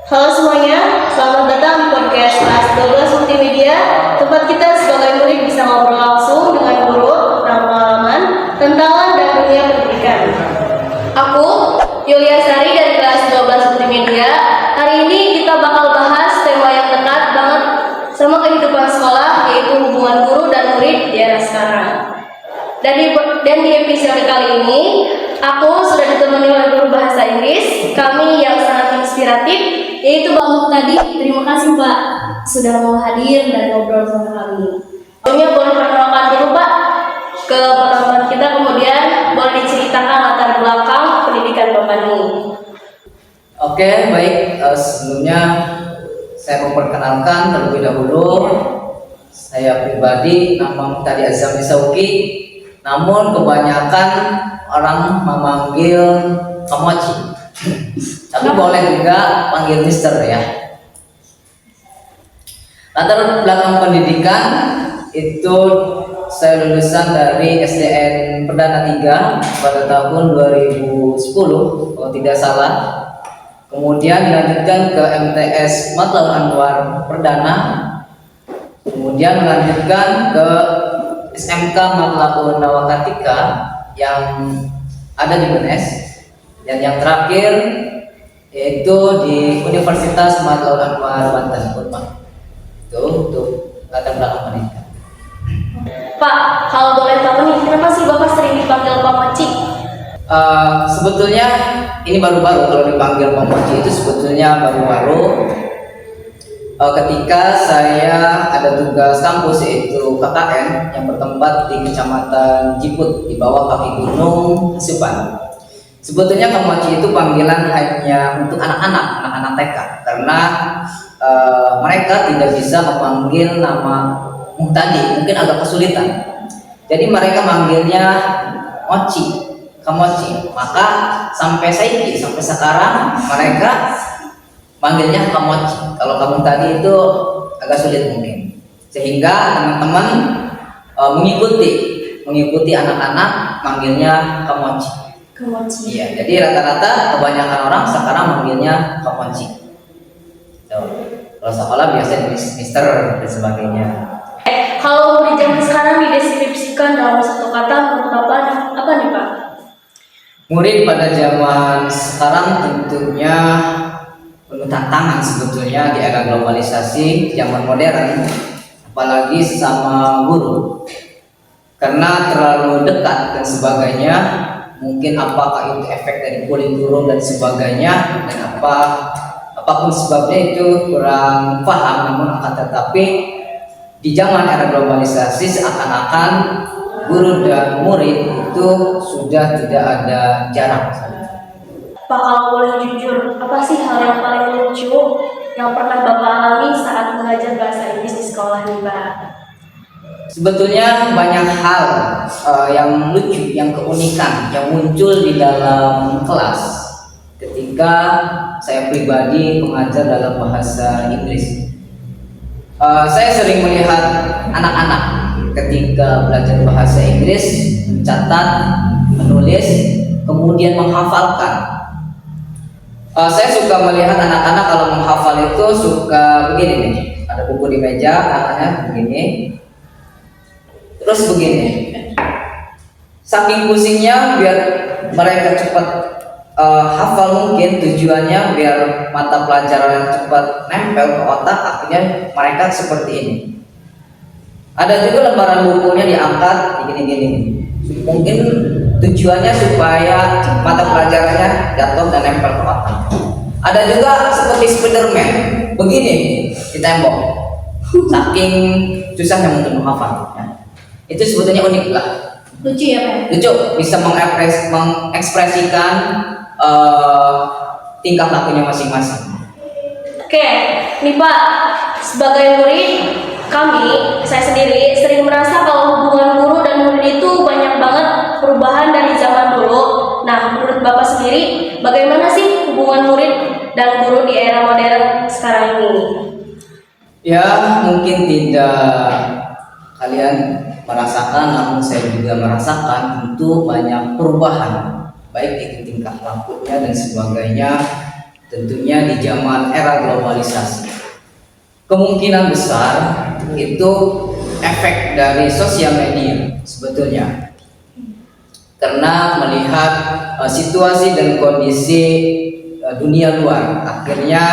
Halo semuanya, selamat datang di podcast kelas 12 Multimedia. Tempat kita sebagai murid bisa ngobrol langsung dengan guru tentang pengalaman, tantangan, dan dunia pendidikan. Aku, Yulia Sari dari kelas 12 Multimedia. Hari ini kita bakal bahas tema yang dekat banget sama kehidupan sekolah, yaitu hubungan guru dan murid di era sekarang. Dan di episode kali ini, aku sudah ditemani oleh guru bahasa Inggris kami yang sangat inspiratif, yaitu Pak Muhtadi. Terima kasih Pak sudah mau hadir dan ngobrol sama kami. Sebelumnya boleh perkenalkan dulu Pak ke penonton kita, kemudian boleh diceritakan latar belakang pendidikan Bapak ini. Oke, baik. Sebelumnya saya memperkenalkan terlebih dahulu. Saya pribadi nama Muhtadi Azam Sauki. Namun kebanyakan orang memanggil Kamoci. Tapi boleh juga panggil Mister ya. Latar belakang pendidikan itu saya lulusan dari SDN Perdana 3 pada tahun 2010 kalau tidak salah. Kemudian dilanjutkan ke MTS Matlaul Anwar Perdana. Kemudian melanjutkan ke SMK Matlaul Nawakatika yang ada di UNES, dan yang terakhir yaitu di Universitas Matlaul Anwar Banten Unpad. Itu untuk latar belakang pendidikan. Pak, kalau boleh tahu nih, kenapa sih Bapak sering dipanggil Pak Moci? Sebetulnya ini baru-baru, kalau dipanggil Pak Moci itu sebetulnya baru-baru. Ketika saya ada tugas kampus yaitu KKN yang bertempat di Kecamatan Jiput di bawah kaki Gunung Hasupan. Sebetulnya Kamoci itu panggilan hanya untuk anak-anak TK karena mereka tidak bisa memanggil nama Muhtadi, mungkin agak kesulitan. Jadi mereka manggilnya Moci, Kamoci. Maka sampai sekarang mereka manggilnya Kamoci. Kalau kamu tadi itu agak sulit mungkin, sehingga teman-teman mengikuti anak-anak manggilnya Kamoci. Iya, jadi rata-rata kebanyakan orang sekarang manggilnya Kamoci. Kalau sekolah biasanya Mister dan sebagainya. Kalau murid zaman sekarang dideskripsikan dalam satu kata, menurut Bapak apa nih Pak? Murid pada zaman sekarang tentunya penuh tantangan sebetulnya di era globalisasi zaman modern, apalagi sesama guru, karena terlalu dekat dan sebagainya. Mungkin apakah itu efek dari kulit turun dan sebagainya, dan apapun sebabnya itu kurang paham. Namun akan tetapi di zaman era globalisasi seakan-akan guru dan murid itu sudah tidak ada jarak. Pak, kalau boleh jujur, apa sih hal yang paling lucu yang pernah Bapak alami saat mengajar bahasa Inggris di sekolah ini, Pak? Sebetulnya banyak hal yang lucu, yang keunikan yang muncul di dalam kelas ketika saya pribadi mengajar dalam bahasa Inggris. Saya sering melihat anak-anak ketika belajar bahasa Inggris mencatat, menulis, kemudian menghafalkan. Saya suka melihat anak-anak kalau menghafal itu suka begini nih, ada buku di meja, tangannya begini, terus begini. Saking pusingnya biar mereka cepat hafal, mungkin tujuannya biar mata pelajaran cepat nempel ke otak, akhirnya mereka seperti ini. Ada juga lembaran bukunya diangkat gini-gini, mungkin tujuannya supaya mata pelajarannya jatuh dan nempel ke otak. Ada juga seperti Spiderman begini di tembok, saking susahnya untuk menghafal ya. Itu sebetulnya unik lah, Lucu ya Pak? lucu, bisa mengekspresikan tingkah lakunya masing-masing. Oke, nih Pak, sebagai murid kami, saya sendiri sering merasa kalau hubungan guru dan murid itu banyak banget perubahan dari zaman dulu. Nah, menurut Bapak sendiri, bagaimana sih hubungan murid dan guru di era modern sekarang ini? Ya, mungkin tidak kalian merasakan, namun saya juga merasakan tentu banyak perubahan, baik itu tingkah lakunya dan sebagainya. tentunya di zaman era globalisasi. Kemungkinan besar itu efek dari sosial media sebetulnya, karena melihat situasi dan kondisi dunia luar, akhirnya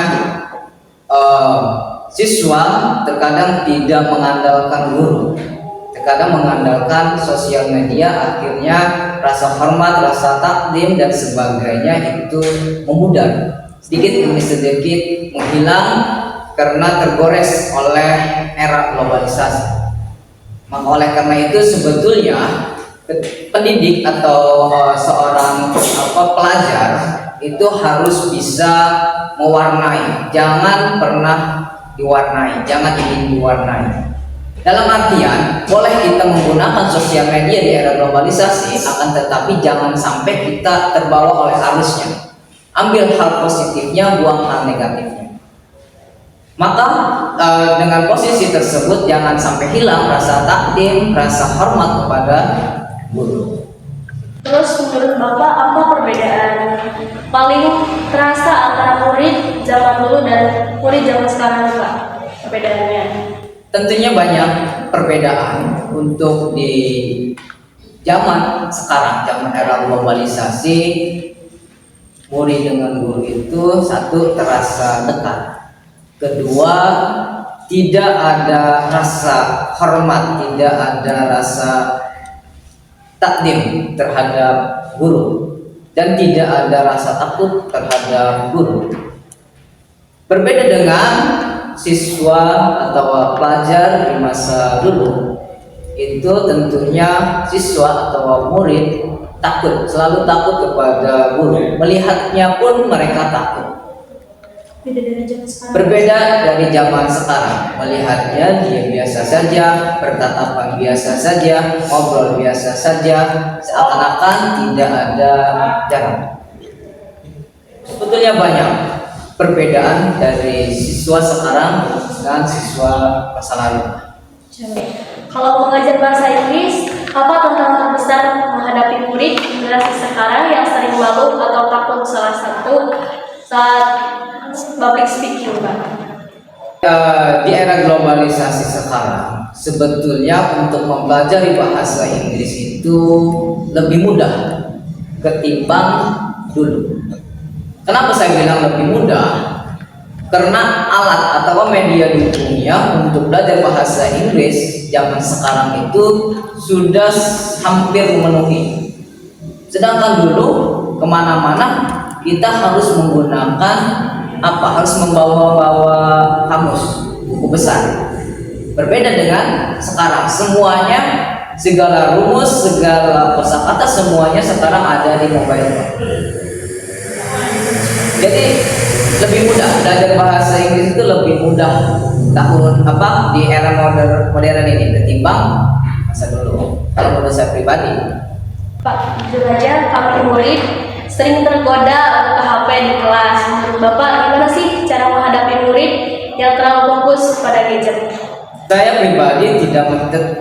siswa terkadang tidak mengandalkan guru, terkadang mengandalkan sosial media, akhirnya rasa hormat, rasa takdim dan sebagainya itu memudar, sedikit demi sedikit menghilang karena tergores oleh era globalisasi. Maka oleh karena itu sebetulnya pendidik atau seorang pelajar itu harus bisa mewarnai, jangan pernah diwarnai, jangan ingin diwarnai. Dalam artian, boleh kita menggunakan sosial media di era globalisasi, akan tetapi jangan sampai kita terbawa oleh arusnya. Ambil hal positifnya, buang hal negatifnya. Maka dengan posisi tersebut jangan sampai hilang rasa takdim, rasa hormat kepada guru. Terus menurut Bapak apa perbedaan paling terasa antara murid zaman dulu dan murid zaman sekarang, Pak? Perbedaannya? Tentunya banyak perbedaan untuk di zaman sekarang, zaman era globalisasi. Murid dengan guru itu satu terasa dekat, kedua tidak ada rasa hormat, tidak ada rasa takdim terhadap guru, dan tidak ada rasa takut terhadap guru. Berbeda dengan siswa atau pelajar di masa dulu, itu tentunya siswa atau murid takut, selalu takut kepada guru, melihatnya pun mereka takut. Berbeda dari zaman sekarang, melihatnya dia biasa saja, bertatapan biasa saja, ngobrol biasa saja, seakan-akan tidak ada jarak. Sebetulnya banyak perbedaan dari siswa sekarang dengan siswa masa lalu. Kalau mengajar bahasa Inggris, apa tantangan terbesar menghadapi murid generasi sekarang yang sering malu atau takut salah satu saat public speaking, Pak? Di era globalisasi sekarang, sebetulnya untuk mempelajari bahasa Inggris itu lebih mudah ketimbang dulu. Kenapa saya bilang lebih mudah? Karena alat atau media dukungnya untuk belajar bahasa Inggris zaman sekarang itu sudah hampir memenuhi. Sedangkan dulu kemana-mana kita harus menggunakan harus membawa kamus, buku besar. Berbeda dengan sekarang, semuanya, segala rumus, segala kosakata semuanya sekarang ada di mobile. Jadi lebih mudah belajar bahasa Inggris, itu lebih mudah di era modern ini ketimbang masa dulu. Kalau menurut saya pribadi, Pak, jujur aja kami murid sering tergoda ke HP di kelas. Menurut Bapak gimana sih cara menghadapi murid yang terlalu fokus pada gadget? saya pribadi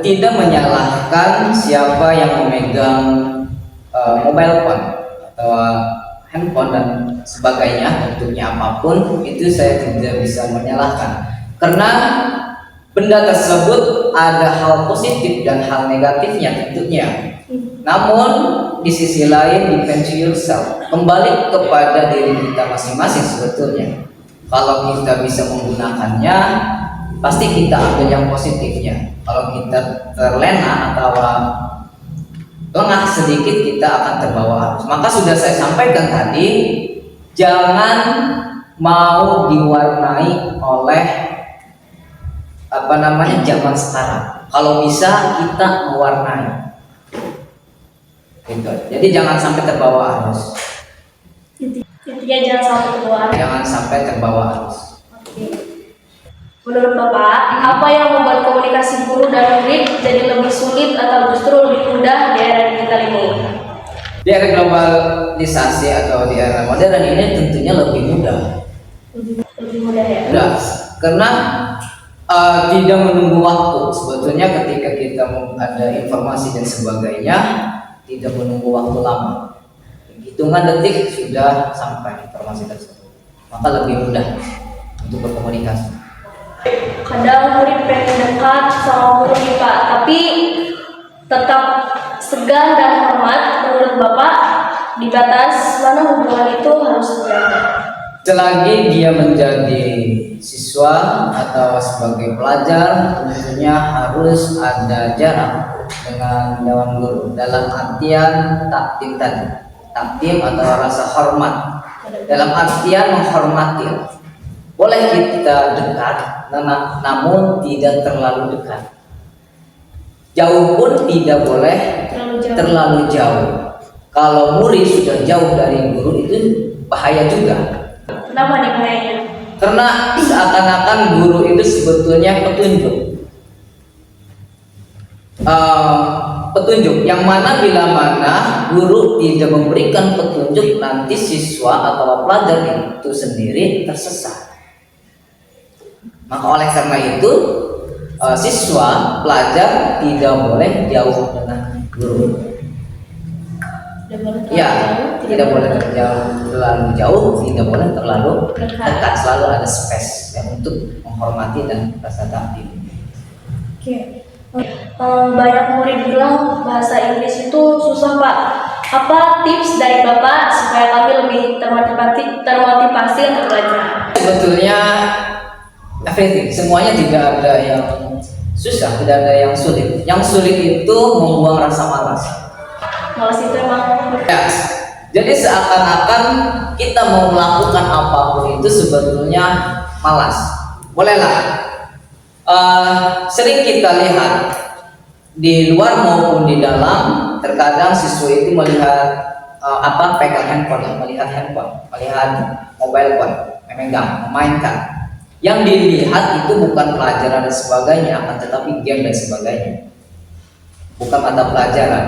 tidak menyalahkan siapa yang memegang mobile phone atau handphone dan sebagainya, bentuknya apapun, itu saya tidak bisa menyalahkan, karena benda tersebut ada hal positif dan hal negatifnya tentunya. Namun di sisi lain, depend to yourself, kembali kepada diri kita masing-masing sebetulnya. Kalau kita bisa menggunakannya, pasti kita ambil yang positifnya. Kalau kita terlena atau lengah sedikit, kita akan terbawa arus. Maka sudah saya sampaikan tadi, jangan mau diwarnai oleh zaman sekarang. Kalau bisa kita mewarnai. Gitu. Jadi jangan sampai terbawa arus. Intinya jangan sampai keluar. Jangan sampai terbawa arus. Oke. Menurut Bapak, apa yang membuat komunikasi guru dan murid jadi lebih sulit atau justru lebih mudah di era digital ini? Di era globalisasi atau di era modern ini tentunya lebih mudah. Lebih mudah ya? Mudah, karena tidak menunggu waktu. Sebetulnya ketika kita ada informasi dan sebagainya, tidak menunggu waktu lama. Hitungan detik sudah sampai informasi tersebut. maka lebih mudah untuk berkomunikasi. Kadang murid pengen dekat sama guru nih Pak, tapi tetap segan dan hormat. Menurut Bapak, di batas mana hubungan itu harus berada? Selagi dia menjadi siswa atau sebagai pelajar, tentunya harus ada jarak dengan dewan guru dalam artian takdim tadi. Takdim atau rasa hormat, dalam artian menghormati. Boleh kita dekat, namun tidak terlalu dekat. Jauh pun tidak boleh terlalu jauh. Kalau murid sudah jauh dari guru itu bahaya juga. Kenapa nih bahayanya? Karena seakan-akan guru itu sebetulnya petunjuk. Petunjuk yang mana bila mana guru tidak memberikan petunjuk, nanti siswa atau pelajar itu sendiri tersesat. Maka oleh karena itu siswa pelajar tidak boleh jauh dengan guru. Tidak boleh terlalu jauh, tidak boleh terlalu dekat. Selalu ada space ya, untuk menghormati dan rasa takdim. Oke. Banyak murid bilang bahasa Inggris itu susah Pak. Apa tips dari Bapak supaya kami lebih termotivasi untuk belajar? Sebetulnya everything, semuanya tidak ada yang susah, tidak ada yang sulit. Yang sulit itu membuang rasa malas. Malas itu emang Ya, jadi seakan-akan kita mau melakukan apapun itu sebetulnya malas. Bolehlah. Sering kita lihat di luar maupun di dalam, terkadang siswa itu melihat pegang handphone, melihat mobile phone, memegang, memainkan. Yang dilihat itu bukan pelajaran dan sebagainya, akan tetapi game dan sebagainya, bukan mata pelajaran.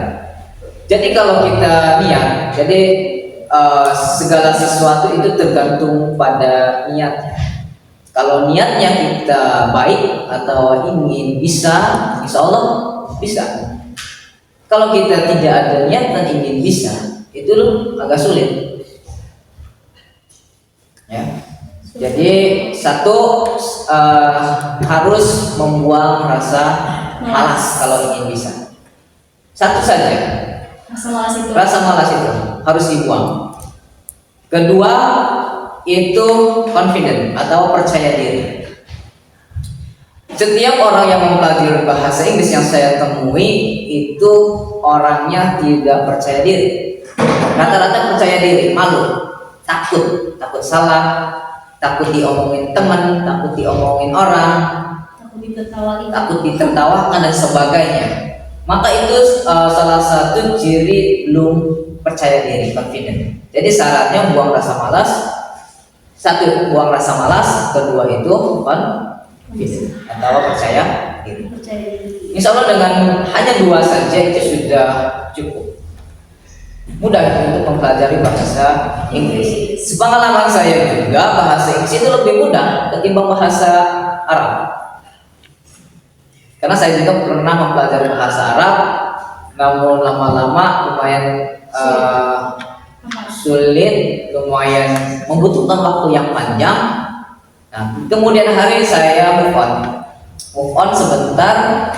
Jadi kalau kita niat, segala sesuatu itu tergantung pada niatnya. Kalau niatnya kita baik atau ingin bisa, insya Allah bisa. Kalau kita tidak ada niat dan ingin bisa, itu agak sulit. Ya. Jadi satu, harus membuang rasa malas kalau ingin bisa. Satu saja. Rasa malas itu harus dibuang. Kedua, itu confident atau percaya diri. Setiap orang yang mempelajari bahasa Inggris yang saya temui itu orangnya tidak percaya diri. Rata-rata percaya diri, malu, takut salah, takut diomongin teman, takut diomongin orang, takut ditertawakan dan sebagainya. Maka itu salah satu ciri belum percaya diri, confident. Jadi syaratnya buang rasa malas. Satu, buang rasa malas. Kedua itu confident atau percaya diri. Insya Allah dengan hanya dua saja itu sudah cukup mudah untuk mempelajari bahasa Inggris. Sepengalaman saya juga, bahasa Inggris itu lebih mudah ketimbang bahasa Arab. Karena saya juga pernah mempelajari bahasa Arab, namun lama-lama lumayan sulit, lumayan membutuhkan waktu yang panjang. Nah, kemudian hari saya move on sebentar,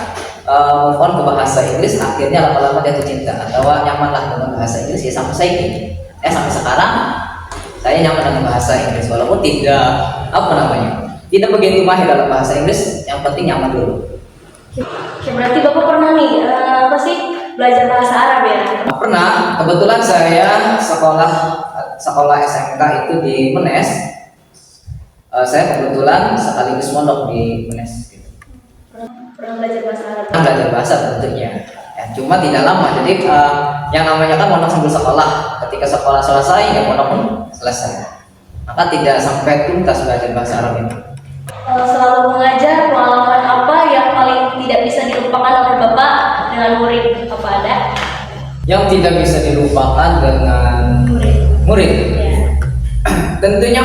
move on ke bahasa Inggris. Akhirnya lama-lama jatuh cinta atau nyamanlah dengan bahasa Inggris ya, sampai sekarang saya nyaman dengan bahasa Inggris walaupun tidak tidak begitu mahir dalam bahasa Inggris. Yang penting nyaman dulu. Oke, berarti Bapak pernah nih belajar bahasa Arab ya? Pernah, kebetulan saya sekolah SMK itu di Menes. Saya kebetulan sekaligus mondok di Menes. Pernah belajar bahasa Arab? Pernah belajar bahasa tentunya. Ya, cuma tidak lama. Jadi yang namanya kan mondok sambil sekolah. Ketika sekolah selesai, ya mondok pun selesai. Maka tidak sampai tuntas belajar bahasa Arab itu. Selalu mengajar, pengalaman apa yang paling tidak bisa dilupakan oleh Bapak dengan murid? Apa ada? Yang tidak bisa dilupakan dengan murid. Ya. Tentunya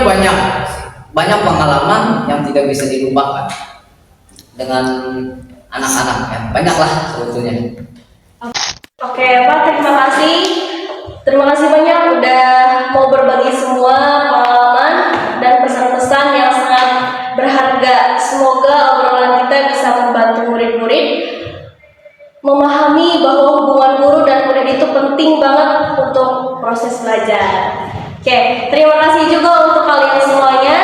banyak pengalaman yang tidak bisa dilupakan dengan anak-anak ya. Banyaklah sebetulnya. Oke, Pak, terima kasih. Terima kasih banyak udah mau berbagi semua pengalaman dan semoga obrolan kita bisa membantu murid-murid memahami bahwa hubungan guru dan murid itu penting banget untuk proses belajar. Oke, terima kasih juga untuk kalian semuanya.